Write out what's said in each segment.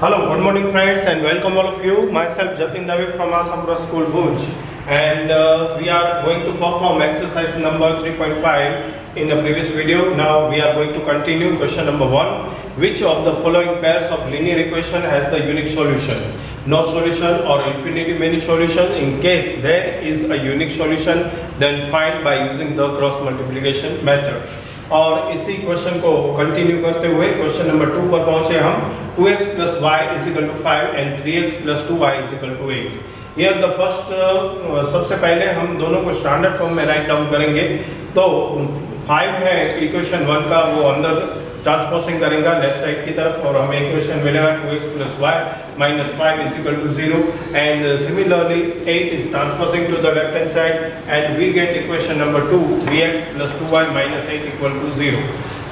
Hello, good morning friends and welcome all of you. Myself Jatin Dave from Asampura School Bhuj, and we are going to perform exercise number 3.5 in the previous video. Now we are going to continue question number 1. Which of the following pairs of linear equation has the unique solution? No solution or infinity many solution. In case there is a unique solution, then find by using the cross multiplication method. और इसी question को continue करते हुए question number 2 पर पहुंचे हम 2x plus y is equal to 5 and 3x plus 2y is equal to 8. Here the first सबसे पहले हम दोनों को स्टैंडर्ड फॉर्म में राइट डाउन करेंगे. तो 5 है इक्वेशन 1 का, वो अंदर ट्रांसपोजिंग करेंगे लेफ्ट साइड की तरफ और हमें इक्वेशन मिलेगा 2x plus y minus 5 is equal to 0, and similarly 8 is transposing to the left hand side and we get equation number 2 3x plus 2y minus 8 equal to 0.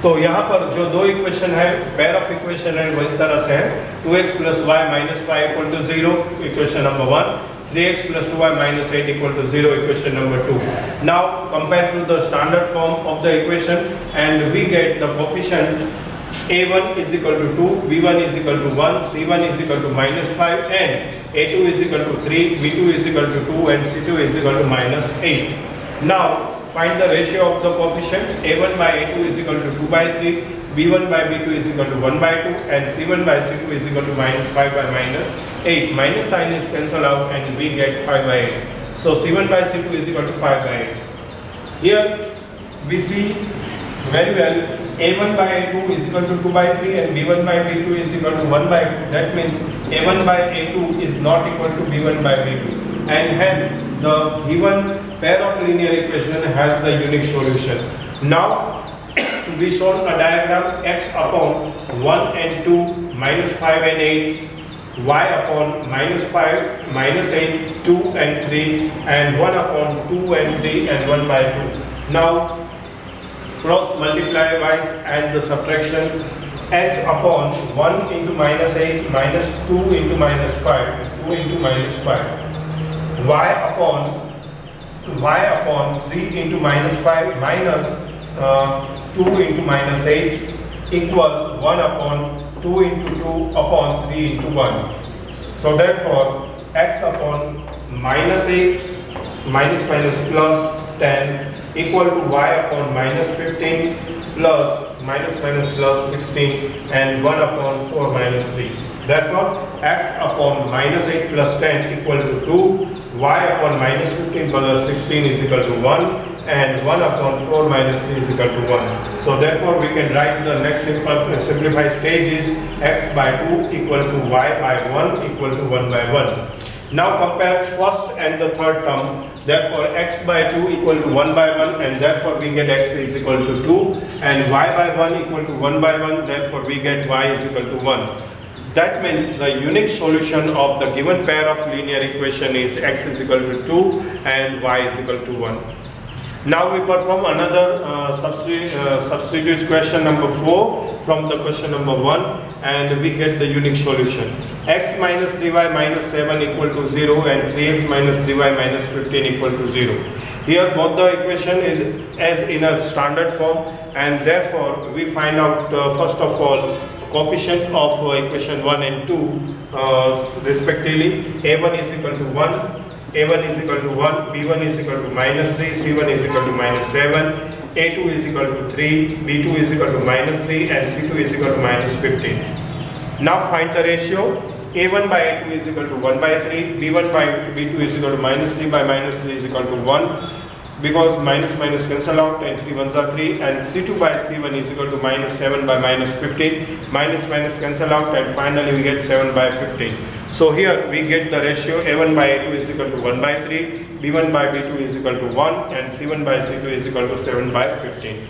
तो यहाँ पर जो दो इक्वेशन है, पेयर ऑफ इक्वेशन है, वो इस तरह से है 2x plus y minus 5 equal to 0 equation number 1, 3x plus 2y minus 8 equal to 0 equation number 2. Now compare to the standard form of the equation and we get the coefficient a1 is equal to 2, b1 is equal to 1, c1 is equal to minus 5 and a2 is equal to 3, b2 is equal to 2 and c2 is equal to minus 8. Now find the ratio of the coefficient. a1 by a2 is equal to 2 by 3, b1 by b2 is equal to 1 by 2 and c1 by c2 is equal to minus 5 by minus 8. Minus sign is cancelled out and we get 5 by 8. So c1 by c2 is equal to 5 by 8. Here we see very well a1 by a2 is equal to 2 by 3 and b1 by b2 is equal to 1 by 2. That means a1 by a2 is not equal to b1 by b2, and hence the given pair of linear equation has the unique solution. Now we shown a diagram x upon 1 and 2 minus 5 and 8, y upon minus 5 minus 8 2 and 3 and 1 upon 2 and 3 and 1 by 2. Now cross multiply wise and the subtraction x upon 1 into minus 8 minus 2 into minus 5 2 into minus 5, y upon 3 into minus 5 minus 2 into minus 8 equal 1 upon 2 into 2 upon 3 into 1. So therefore x upon minus 8 minus minus plus 10 equal to y upon minus 15 plus minus minus plus 16 and 1 upon 4 minus 3. Therefore x upon minus 8 plus 10 equal to 2, y upon minus 15 plus 16 is equal to 1 and 1 upon 4 minus 3 is equal to 1. So therefore we can write the next simplified stage is x by 2 equal to y by 1 equal to 1 by 1. Now compare first and the third term. Therefore x by 2 equal to 1 by 1 and therefore we get x is equal to 2, and y by 1 equal to 1 by 1, therefore we get y is equal to 1. That means the unique solution of the given pair of linear equation is x is equal to 2 and y is equal to 1. Now we perform another substitute question number 4 from the question number 1 and we get the unique solution. X minus 3y minus 7 equal to 0 and 3x minus 3y minus 15 equal to 0. Here both the equation is as in a standard form and therefore we find out first of all coefficient of equation 1 and 2 respectively. a1 is equal to 1, a1 is equal to 1, b1 is equal to minus 3, c1 is equal to minus 7, a2 is equal to 3, b2 is equal to minus 3 and c2 is equal to minus 15. Now find the ratio. a1 by a2 is equal to 1 by 3, b1 by b2 is equal to minus 3 by minus 3 is equal to 1 because minus minus cancel out and 3 ones are 3, and c2 by c1 is equal to minus 7 by minus 15, minus minus cancel out and finally we get 7 by 15. So here we get the ratio a1 by a2 is equal to 1 by 3, b1 by b2 is equal to 1 and c1 by c2 is equal to 7 by 15.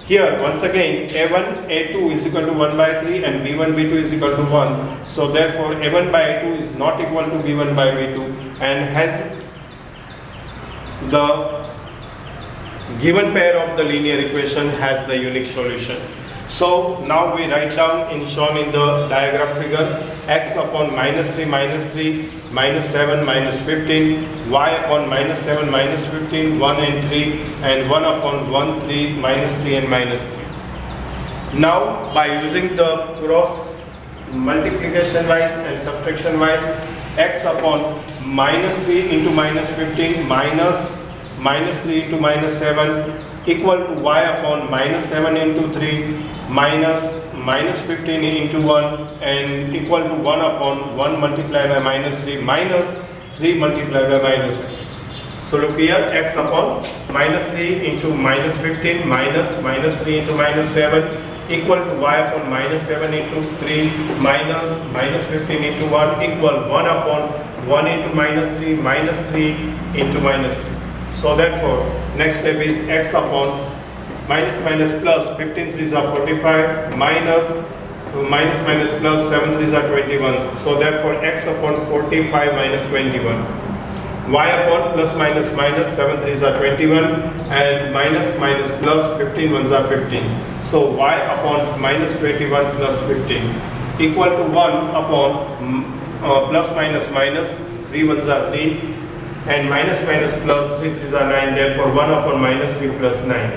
Here once again a1 a2 is equal to 1 by 3 and b1 b2 is equal to 1. So therefore a1 by a2 is not equal to b1 by b2 and hence the given pair of the linear equation has the unique solution. So now we write down in shown in the diagram figure x upon minus 3 minus 3 minus 7 minus 15, y upon minus 7 minus 15, 1 and 3 and 1 upon 1 3 minus 3 and minus 3. Now by using the cross multiplication wise and subtraction wise. X upon -3 into -15 minus 3 into -7 equal to y upon -7 into 3 minus -15 into 1 and equal to 1 upon 1 multiplied by -3 minus 3 multiplied by -3. So look here, x upon -3 into -15 minus -3 into -7 equal to y upon -7 into 3 minus -15 into 1 equal 1 upon 1 into -3 minus 3 into -3. So therefore next step is x upon minus plus 15 3s are 45 minus plus 7 3s are 21. So therefore x upon 45 minus 21. Y upon plus minus 7 3s are 21 and minus plus 15 1s are 15. So y upon minus 21 plus 15 equal to 1 upon plus minus 3 1s are 3 and minus plus 3 3s are 9. Therefore 1 upon minus 3 plus 9.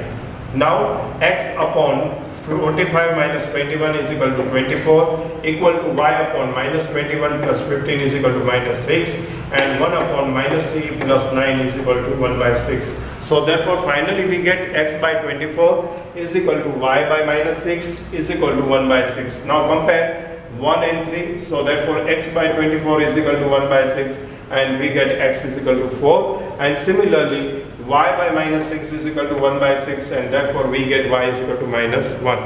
Now x upon 45 minus 21 is equal to 24 equal to y upon minus 21 plus 15 is equal to minus 6 and 1 upon minus 3 plus 9 is equal to 1 by 6. So therefore finally we get x by 24 is equal to y by minus 6 is equal to 1 by 6. Now compare 1 and 3. So therefore x by 24 is equal to 1 by 6 and we get x is equal to 4 and similarly y by minus 6 is equal to 1 by 6 and therefore we get y is equal to minus 1.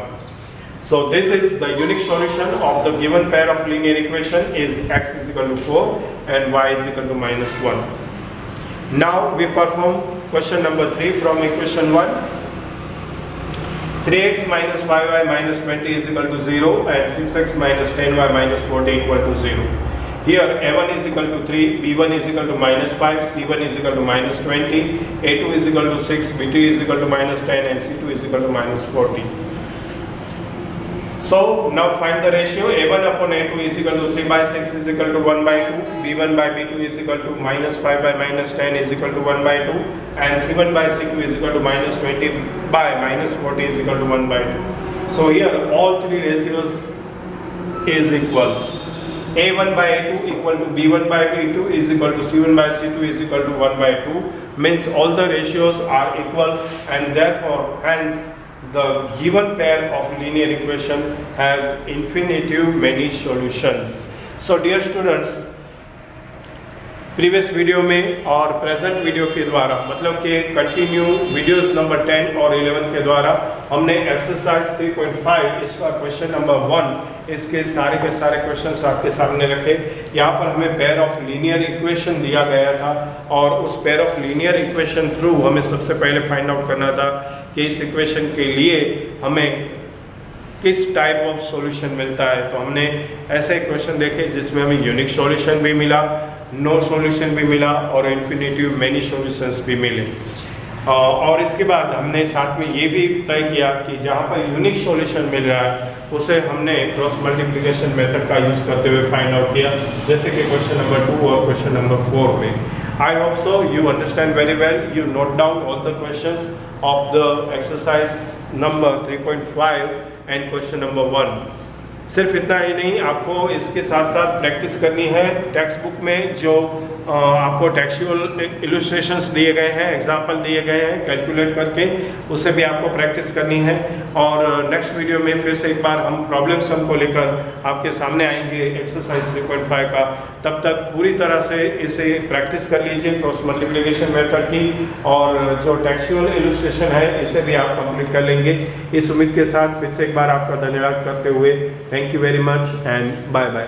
So this is the unique solution of the given pair of linear equation is x is equal to 4 and y is equal to minus 1. Now we perform question number 3 from equation 1. 3x minus 5y minus 20 is equal to 0 and 6x minus 10y minus 40 equal to 0. Here a1 is equal to 3, b1 is equal to minus 5, c1 is equal to minus 20, a2 is equal to 6, b2 is equal to minus 10 and c2 is equal to minus 40. So now find the ratio. A1 upon a2 is equal to 3 by 6 is equal to 1 by 2, b1 by b2 is equal to minus 5 by minus 10 is equal to 1 by 2 and c1 by c2 is equal to minus 20 by minus 40 is equal to 1 by 2. So here all three ratios is equal. A1 by A2 equal to B1 by B2 is equal to C1 by C2 is equal to 1 by 2 means all the ratios are equal and therefore hence the given pair of linear equation has infinitive many solutions. So dear students, previous video में और present video के द्वारा मतलब कि continue videos number 10 और 11 के द्वारा हमने एक्सरसाइज 3.5 इसका क्वेश्चन नंबर 1 इसके सारे के सारे क्वेश्चंस आपके सामने रखे। यहाँ पर हमें पेयर ऑफ लीनियर इक्वेशन दिया गया था और उस pair of linear equation through हमें सबसे पहले फाइंड आउट करना था कि इस इक्वेशन के लिए हमें किस टाइप ऑफ सॉल्यूशन मिलता है। तो हमने ऐसे इक्वेशन देखे जिसमें हमें यूनिक सॉल्यूशन भी मिला, नो सॉल्यूशन भी मिला और इन्फिनिटिव मेनी सॉल्यूशंस भी मिले। और इसके बाद हमने साथ में ये भी तय किया कि जहाँ पर यूनिक सॉल्यूशन मिल रहा है उसे हमने क्रॉस मल्टीप्लिकेशन मेथड का यूज़ करते हुए फाइंड आउट किया, जैसे कि क्वेश्चन नंबर 2 और क्वेश्चन नंबर 4 में। I hope so you understand very well. You note down all the questions of the exercise number 3.5 and question number 1. सिर्फ इतना ही नहीं, आपको इसके साथ साथ प्रैक्टिस करनी है टेक्स्ट बुक में जो आपको टेक्सचुअल इलस्ट्रेशंस दिए गए हैं, एग्जाम्पल दिए गए हैं कैलकुलेट करके, उससे भी आपको प्रैक्टिस करनी है। और नेक्स्ट वीडियो में फिर से एक बार हम प्रॉब्लम सम को लेकर आपके सामने आएंगे एक्सरसाइज 3.5 का। तब तक पूरी तरह से इसे प्रैक्टिस कर लीजिए क्रॉस मल्टीप्लिकेशन मेथड की, और जो टेक्सचुअल इलस्ट्रेशन है इसे भी आप कंप्लीट कर लेंगे। इस उम्मीद के साथ फिर से एक बार आपका धन्यवाद करते हुए thank you very much and bye bye.